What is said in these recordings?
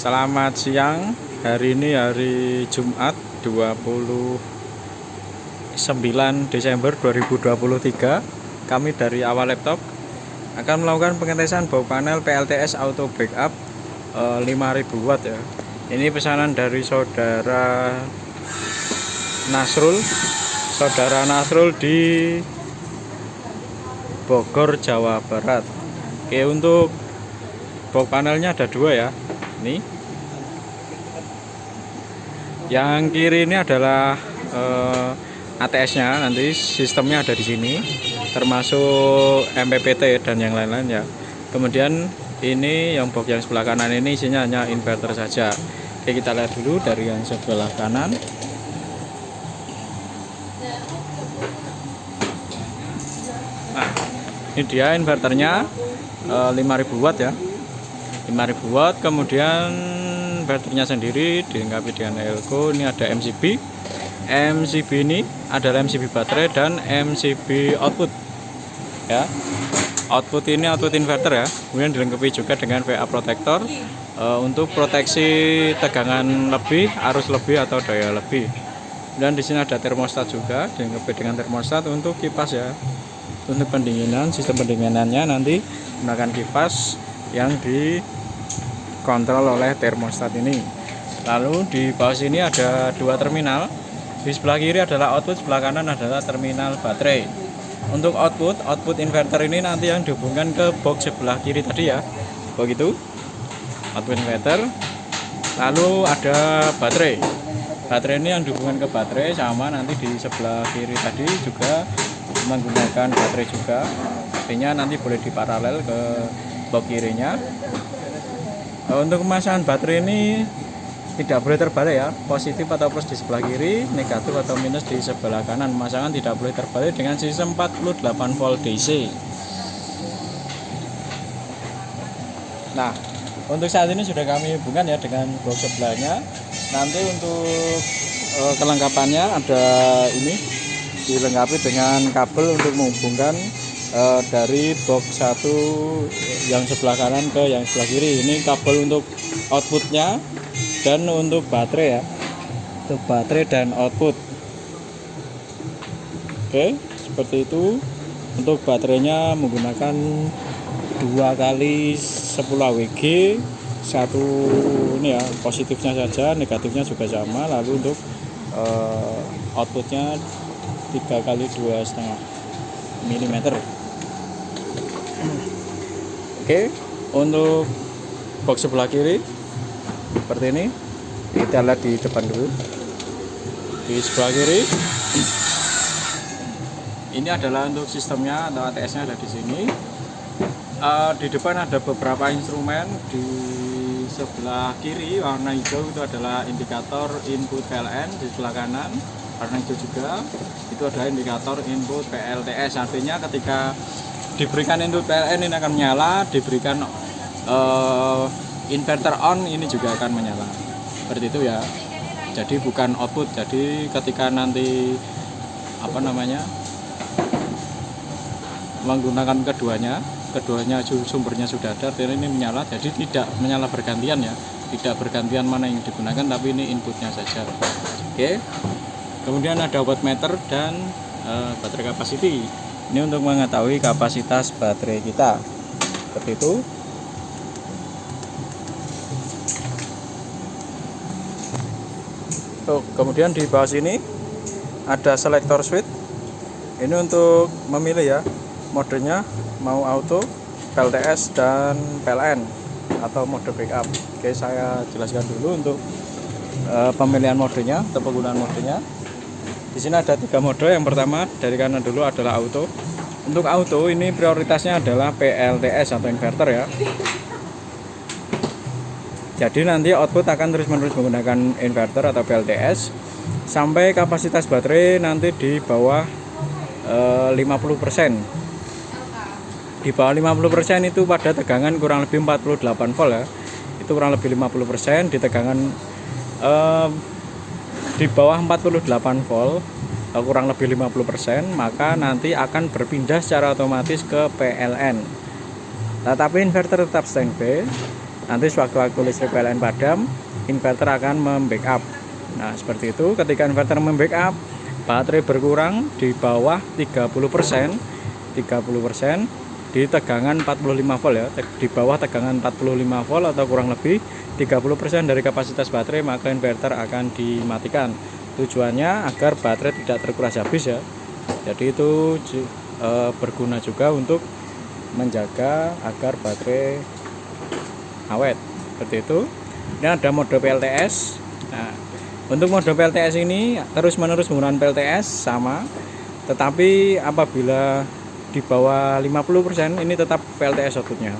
Selamat siang. Hari ini hari Jumat 29 Desember 2023. Kami dari Awal Laptop akan melakukan pengetesan bawah panel PLTS Auto Backup 5000 watt ya. Ini pesanan dari saudara Nasrul di Bogor, Jawa Barat. Oke, untuk bawah panelnya ada dua ya. Ini yang kiri ini adalah ATS-nya, nanti sistemnya ada di sini, termasuk MPPT dan yang lain-lain ya. Kemudian ini yang box yang sebelah kanan ini isinya hanya inverter saja. Oke, kita lihat dulu dari yang sebelah kanan. Nah, ini dia inverternya 5000 watt ya. 5000 watt, kemudian baterainya sendiri dilengkapi dengan elko. Ini ada MCB ini adalah MCB baterai dan MCB output ya. Output ini output inverter ya. Kemudian dilengkapi juga dengan VA protector untuk proteksi tegangan lebih, arus lebih atau daya lebih. Dan di sini ada termostat juga, dilengkapi dengan termostat untuk kipas ya. Untuk pendinginan, sistem pendinginannya nanti menggunakan kipas yang dikontrol oleh termostat ini. Lalu di bawah sini ada dua terminal. Di sebelah kiri adalah output, sebelah kanan adalah terminal baterai. Untuk output inverter ini nanti yang dihubungkan ke box sebelah kiri tadi ya. Begitu. Output inverter. Lalu ada baterai. Baterai ini yang dihubungkan ke baterai, sama nanti di sebelah kiri tadi juga menggunakan baterai juga. Artinya nanti boleh diparalel ke box kirinya. Untuk pemasangan baterai ini tidak boleh terbalik ya, positif atau plus di sebelah kiri, negatif atau minus di sebelah kanan. Pemasangan tidak boleh terbalik dengan sistem 48 volt DC. Nah, untuk saat ini sudah kami hubungkan ya dengan box sebelahnya. Nanti untuk kelengkapannya ada ini, dilengkapi dengan kabel untuk menghubungkan dari box satu yang sebelah kanan ke yang sebelah kiri. Ini kabel untuk outputnya dan untuk baterai ya, untuk baterai dan output. Oke, seperti itu. Untuk baterainya menggunakan 2 kali 10 AWG, satu ini ya, positifnya saja, negatifnya juga sama. Lalu untuk outputnya 3 kali 2,5 mm. Oke, untuk box sebelah kiri seperti ini. Kita lihat di depan dulu. Di sebelah kiri ini adalah untuk sistemnya atau ATS-nya ada di sini. Di depan ada beberapa instrumen. Di sebelah kiri warna hijau itu adalah indikator input PLN. Di sebelah kanan warna hijau juga itu adalah indikator input PLTS. Artinya ketika diberikan input PLN ini akan menyala, diberikan inverter on ini juga akan menyala. Seperti itu ya. Jadi bukan output. Jadi ketika nanti menggunakan keduanya sumbernya sudah ada, artinya ini menyala. Jadi tidak menyala bergantian ya. Tidak bergantian mana yang digunakan, tapi ini inputnya saja. Oke. Kemudian ada wattmeter dan baterai capacity. Ini untuk mengetahui kapasitas baterai kita. Seperti itu. Kemudian di bawah sini ada selector switch. Ini untuk memilih ya, modenya mau auto, PLTS dan PLN atau mode backup. Oke, saya jelaskan dulu untuk pemilihan modenya atau penggunaan modenya. Di sini ada 3 mode. Yang pertama dari kanan dulu adalah auto. Untuk auto ini prioritasnya adalah PLTS atau inverter ya. Jadi nanti output akan terus-menerus menggunakan inverter atau PLTS sampai kapasitas baterai nanti di bawah 50%. Di bawah 50% itu pada tegangan kurang lebih 48 volt ya. Itu kurang lebih 50% di tegangan di bawah 48 volt kurang lebih 50%, maka nanti akan berpindah secara otomatis ke PLN. Nah, tapi inverter tetap standby. Nanti sewaktu-waktu listrik PLN padam, inverter akan membackup. Nah, seperti itu. Ketika inverter membackup, baterai berkurang di bawah 30%, di tegangan 45 volt ya, di bawah tegangan 45 volt atau kurang lebih 30% dari kapasitas baterai, maka inverter akan dimatikan. Tujuannya agar baterai tidak terkuras habis ya. Jadi itu berguna juga untuk menjaga agar baterai awet, seperti itu. Ini ada mode PLTS. Nah, untuk mode PLTS ini terus menerus menggunakan PLTS sama, tetapi apabila di bawah 50% ini tetap PLTS outputnya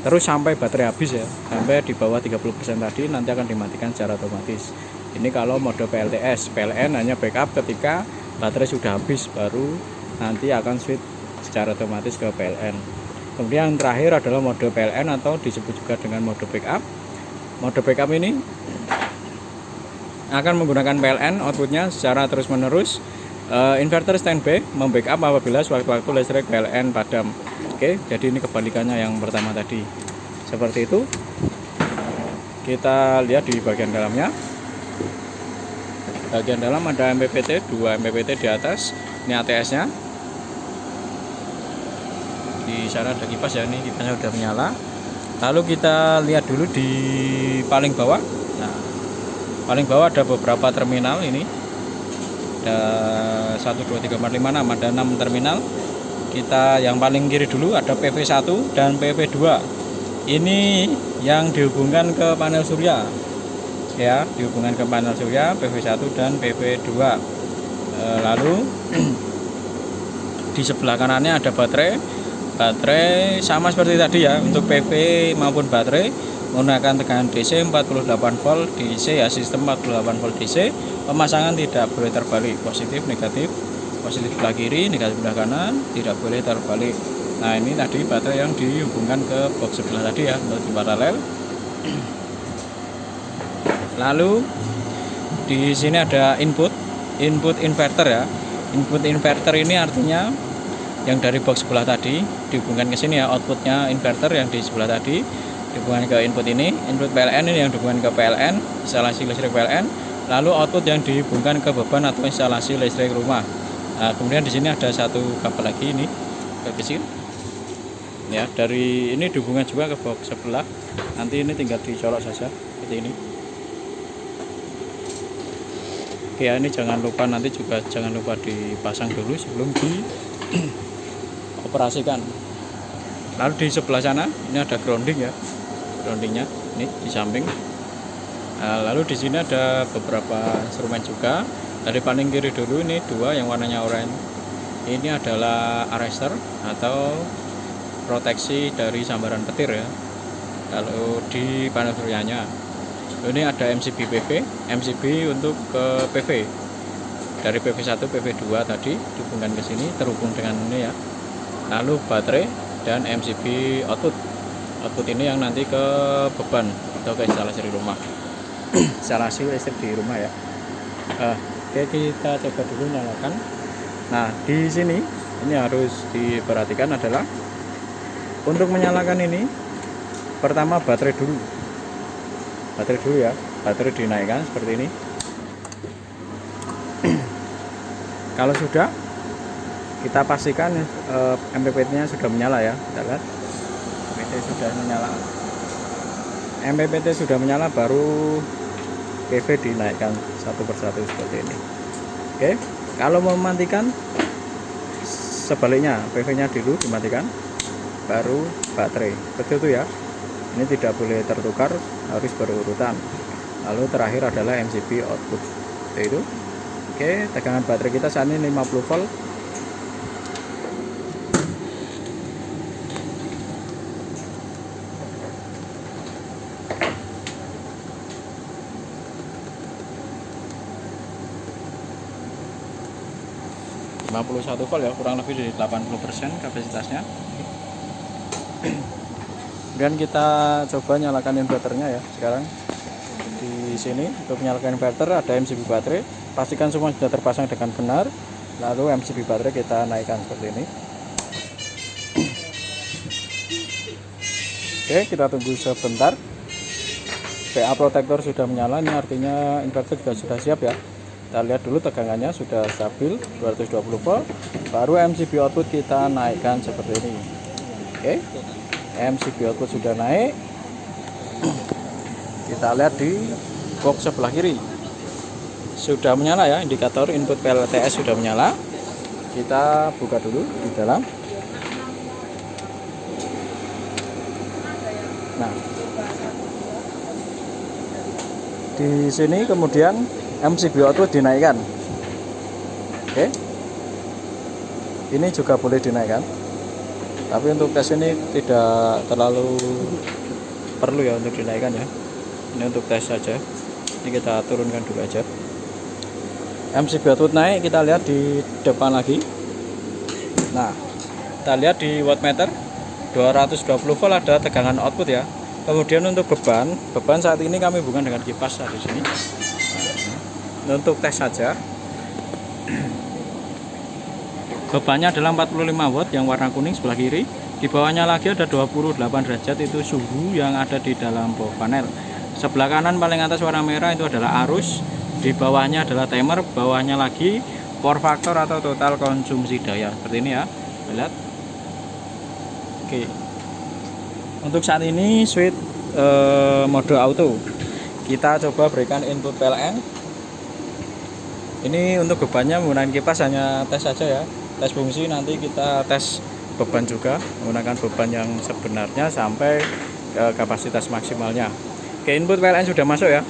terus sampai baterai habis ya, sampai di bawah 30% tadi nanti akan dimatikan secara otomatis. Ini kalau mode PLTS. PLN hanya backup ketika baterai sudah habis, baru nanti akan switch secara otomatis ke PLN. Kemudian yang terakhir adalah mode PLN atau disebut juga dengan mode backup. Mode backup ini akan menggunakan PLN outputnya secara terus menerus. Inverter standby membackup apabila sewaktu-waktu listrik PLN padam. Oke, jadi ini kebalikannya yang pertama tadi. Seperti itu. Kita lihat di bagian dalamnya. Bagian dalam ada MPPT, 2 MPPT di atas. Ini ATS-nya. Di sana ada kipas ya, ini kipasnya sudah menyala. Lalu kita lihat dulu di paling bawah. Nah, paling bawah ada beberapa terminal ini. Ada 1 2 3 4 5 6, ada 6 terminal. Kita yang paling kiri dulu ada PV1 dan PV2. Ini yang dihubungkan ke panel surya. Ya, dihubungkan ke panel surya PV1 dan PV2. Lalu di sebelah kanannya ada baterai sama seperti tadi ya. Untuk PV maupun baterai menggunakan tekanan DC 48 volt DC ya, sistem 48 volt DC. Pemasangan tidak boleh terbalik, positif negatif sebelah kiri, negatif sebelah kanan, tidak boleh terbalik. Nah, ini tadi baterai yang dihubungkan ke box sebelah tadi ya, untuk di paralel. Lalu di sini ada input inverter ya. Input inverter ini artinya yang dari box sebelah tadi dihubungkan ke sini ya, outputnya inverter yang di sebelah tadi dihubungkan ke input ini. Input PLN ini yang dihubungkan ke PLN, instalasi listrik PLN. Lalu output yang dihubungkan ke beban atau instalasi listrik rumah. Nah, kemudian di sini ada satu kabel lagi, ini kabel kecil ya, dari ini dihubungkan juga ke box sebelah. Nanti ini tinggal dicolok saja seperti ini. Oke ya, ini jangan lupa dipasang dulu sebelum dioperasikan. Lalu di sebelah sana ini ada grounding ya, groundingnya ini di samping. Nah, lalu di sini ada beberapa instrumen juga. Dari paling kiri dulu ini 2 yang warnanya oranye. Ini adalah arrestor atau proteksi dari sambaran petir ya. Lalu di panel suryanya ini ada MCB PV, MCB untuk ke PV. Dari PV1 PV2 tadi dihubungkan ke sini, terhubung dengan ini ya. Lalu baterai dan MCB output ini yang nanti ke beban atau ke instalasi di rumah. Instalasi listrik di rumah ya. Oke, kita coba dulu nyalakan. Nah, di sini ini harus diperhatikan adalah untuk menyalakan ini pertama baterai dulu ya, baterai dinaikkan seperti ini. Kalau sudah, kita pastikan MPPT-nya sudah menyala ya. Kita lihat MPPT sudah menyala. MPPT sudah menyala, baru PV dinaikkan satu persatu seperti ini. Oke, kalau mau mematikan sebaliknya, PV-nya dulu dimatikan, baru baterai. Seperti itu ya. Ini tidak boleh tertukar, harus berurutan. Lalu terakhir adalah MCB output. Seperti itu. Oke, tegangan baterai kita saat ini 50 volt. ...51 volt ya, kurang lebih dari 80% kapasitasnya. Kemudian kita coba nyalakan inverternya ya. Sekarang di sini untuk menyalakan inverter ada MCB baterai, pastikan semua sudah terpasang dengan benar. Lalu MCB baterai kita naikkan seperti ini. Oke, kita tunggu sebentar. PA protektor sudah menyala, ini artinya inverter juga sudah siap ya. Kita lihat dulu tegangannya sudah stabil 220 volt. Baru MCB output kita naikkan seperti ini. Oke, MCB output sudah naik. Kita lihat di box sebelah kiri sudah menyala ya, indikator input PLTS sudah menyala. Kita buka dulu di dalam. Nah, di sini kemudian MCB output dinaikkan. Oke, ini juga boleh dinaikkan, tapi untuk tes ini tidak terlalu perlu ya untuk dinaikkan ya. Ini untuk tes saja. Ini kita turunkan dulu aja. MCB output naik, kita lihat di depan lagi. Nah, kita lihat di wattmeter 220 volt ada tegangan output ya. Kemudian untuk beban saat ini kami bukan dengan kipas di sini. Untuk tes saja. Bebannya adalah 45 watt yang warna kuning sebelah kiri. Di bawahnya lagi ada 28 derajat, itu suhu yang ada di dalam panel. Sebelah kanan paling atas warna merah itu adalah arus. Di bawahnya adalah timer, bawahnya lagi power factor atau total konsumsi daya. Seperti ini ya. Lihat. Oke. Untuk saat ini switch mode auto. Kita coba berikan input PLN. Ini untuk bebannya menggunakan kipas hanya tes saja ya. Tes fungsi, nanti kita tes beban juga menggunakan beban yang sebenarnya sampai ke kapasitas maksimalnya. Oke, input PLN sudah masuk ya.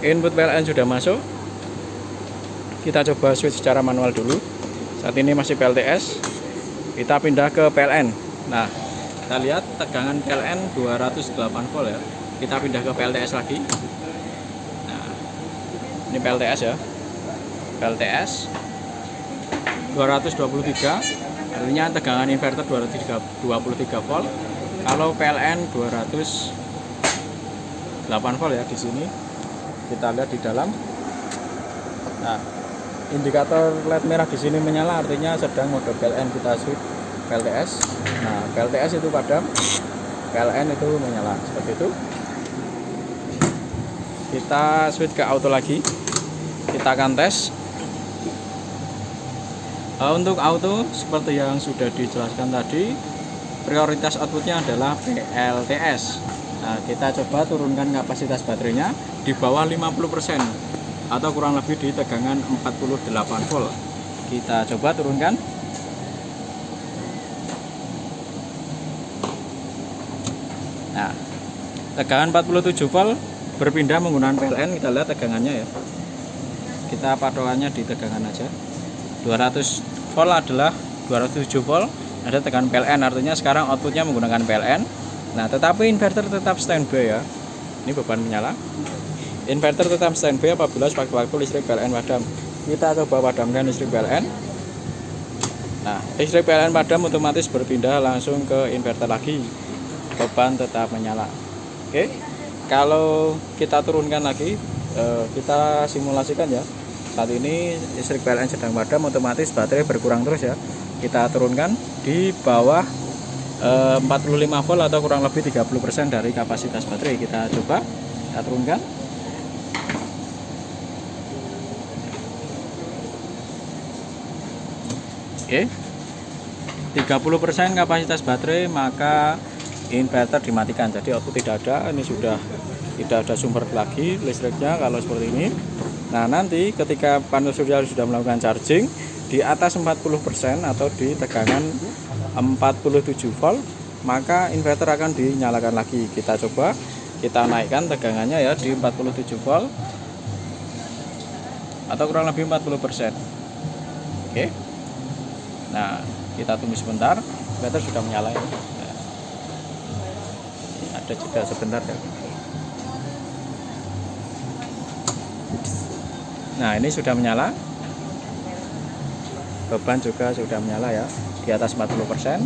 Input PLN sudah masuk. Kita coba switch secara manual dulu. Saat ini masih PLTS. Kita pindah ke PLN. Nah, kita lihat tegangan PLN 208 volt ya. Kita pindah ke PLTS lagi. Nah, ini PLTS ya. PLTS 223, artinya tegangan inverter 223 volt. Kalau PLN 208 volt ya di sini. Kita lihat di dalam. Nah, indikator LED merah di sini menyala, artinya sedang mode PLN. Kita switch PLTS. Nah, PLTS itu padam, PLN itu menyala, seperti itu. Kita switch ke auto lagi. Kita akan tes. Untuk auto seperti yang sudah dijelaskan tadi, prioritas outputnya adalah PLTS. Nah, kita coba turunkan kapasitas baterainya di bawah 50% atau kurang lebih di tegangan 48 volt. Kita coba turunkan. Nah, tegangan 47 volt berpindah menggunakan PLN. Kita lihat tegangannya ya. Kita patokannya di tegangan aja. 200 volt adalah 207 volt, ada tegangan PLN, artinya sekarang outputnya menggunakan PLN. Nah, tetapi inverter tetap standby ya. Ini beban menyala. Inverter tetap standby apabila sewaktu-waktu listrik PLN padam. Kita coba padamkan listrik PLN. Nah, listrik PLN padam otomatis berpindah langsung ke inverter lagi. Beban tetap menyala. Oke. Kalau kita turunkan lagi, kita simulasikan ya. Saat ini listrik PLN sedang padam, otomatis baterai berkurang terus ya. Kita turunkan di bawah 45 volt atau kurang lebih 30% dari kapasitas baterai. Kita coba, kita turunkan. Oke, 30% kapasitas baterai, maka inverter dimatikan. Jadi output tidak ada. Ini sudah tidak ada sumber lagi listriknya kalau seperti ini. Nah, nanti ketika panel surya sudah melakukan charging di atas 40% atau di tegangan 47 volt, maka inverter akan dinyalakan lagi. Kita coba, kita naikkan tegangannya ya di 47 volt atau kurang lebih 40%. Oke. Nah, kita tunggu sebentar, inverter sudah menyala ya. Nah, ada jeda sebentar ya. Nah, ini sudah menyala. Beban juga sudah menyala ya, di atas 40%.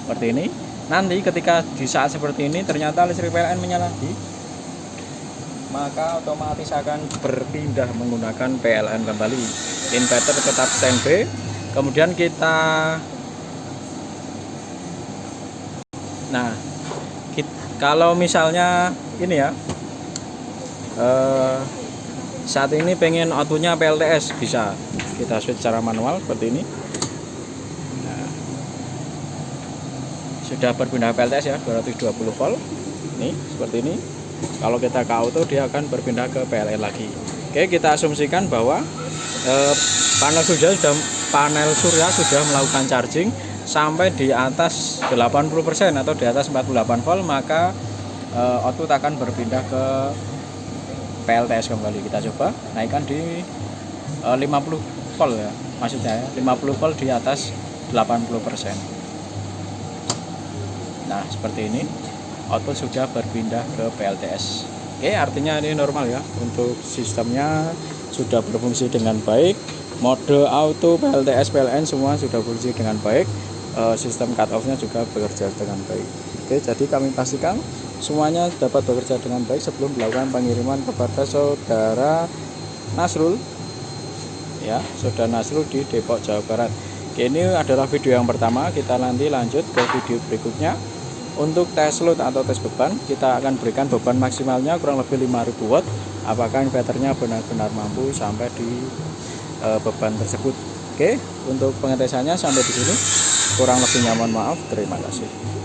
Seperti ini. Nanti ketika di saat seperti ini ternyata listrik PLN menyala lagi, maka otomatis akan berpindah menggunakan PLN kembali. Inverter tetap standby. Kemudian kalau misalnya ini ya, eh, saat ini pengen outputnya PLTS, bisa kita switch secara manual seperti ini. Nah, sudah berpindah PLTS ya, 220 volt. Nih seperti ini. Kalau kita ke auto dia akan berpindah ke PLN lagi. Oke, kita asumsikan bahwa panel surya sudah melakukan charging sampai di atas 80% atau di atas 48 volt, maka output akan berpindah ke PLTS kembali. Kita coba naikkan di 50 volt ya, maksudnya ya, 50 volt di atas 80%. Nah seperti ini, output sudah berpindah ke PLTS. Oke, artinya ini normal ya, untuk sistemnya sudah berfungsi dengan baik. Mode auto, PLTS, PLN semua sudah berfungsi dengan baik. Sistem cut off nya juga bekerja dengan baik. Oke, jadi kami pastikan semuanya dapat bekerja dengan baik sebelum melakukan pengiriman kepada saudara Nasrul ya, saudara Nasrul di Depok, Jawa Barat. Oke, ini adalah video yang pertama, kita nanti lanjut ke video berikutnya. Untuk tes load atau tes beban, kita akan berikan beban maksimalnya kurang lebih 5000 watt. Apakah inverternya benar-benar mampu sampai di beban tersebut. Oke, untuk pengetesannya sampai di sini. Kurang lebihnya mohon maaf. Terima kasih.